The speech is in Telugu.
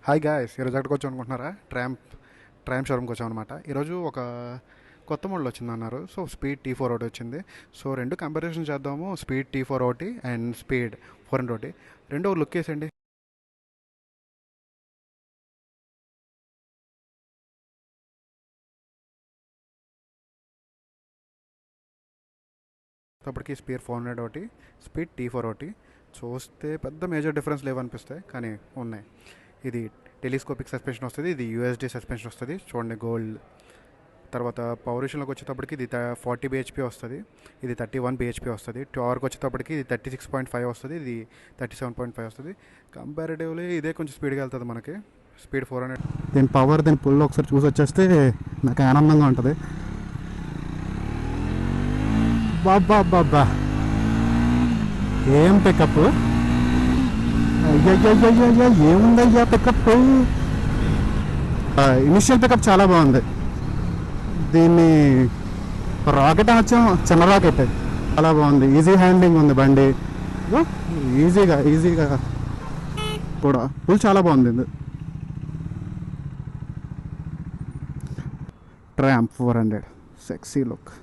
హాయ్ గాయ్స్, ఈరోజు ఎక్కడికి వచ్చాం అనుకుంటున్నారా? ట్రామ్ షోరూమ్కి వచ్చాం అనమాట. ఈరోజు ఒక కొత్త మోడల్ వచ్చింది అన్నారు. సో స్పీడ్ T4 ఒకటి వచ్చింది. సో రెండు కంపారిజన్ చేద్దాము. స్పీడ్ T4 ఒకటి అండ్ స్పీడ్ 400 ఒకటి. రెండు ఒక లుక్ వేసండి. అప్పటికి స్పీడ్ 400 ఒకటి, స్పీడ్ T4 ఒకటి. చూస్తే పెద్ద మేజర్ డిఫరెన్స్ లేవనిపిస్తాయి, కానీ ఉన్నాయి. ఇది టెలిస్కోపిక్ సస్పెన్షన్ వస్తుంది, ఇది యూఎస్డి సస్పెన్షన్ వస్తుంది. చూడండి గోల్డ్. తర్వాత పవర్ విషయంలోకి వచ్చేటప్పటికి ఇది 40 bhp వస్తుంది, ఇది 31 bhp వస్తుంది. టార్క్ వచ్చేటప్పటికి ఇది 36.5 వస్తుంది, ఇది 37.5 వస్తుంది. కంపారిటివ్లీ ఇదే కొంచెం స్పీడ్గా వెళ్తుంది మనకి. స్పీడ్ 400. దీని పవర్, దీని పుల్ ఒకసారి చూసి వచ్చేస్తే నాకు ఆనందంగా ఉంటుంది. బాబా బాబా, ఏం పికప్! అయ్యయ్యయ్యయ్య, ఏముందయ్యా పికప్! ఇనిషియల్ పికప్ చాలా బాగుంది. దీన్ని రాకెట్ అనొచ్చు, చిన్న రాకెట్. చాలా బాగుంది, ఈజీ హ్యాండ్లింగ్ ఉంది బండి. ఈజీగా కూడా ఫుల్ చాలా బాగుంది ఇది. Tram 400 sexy look.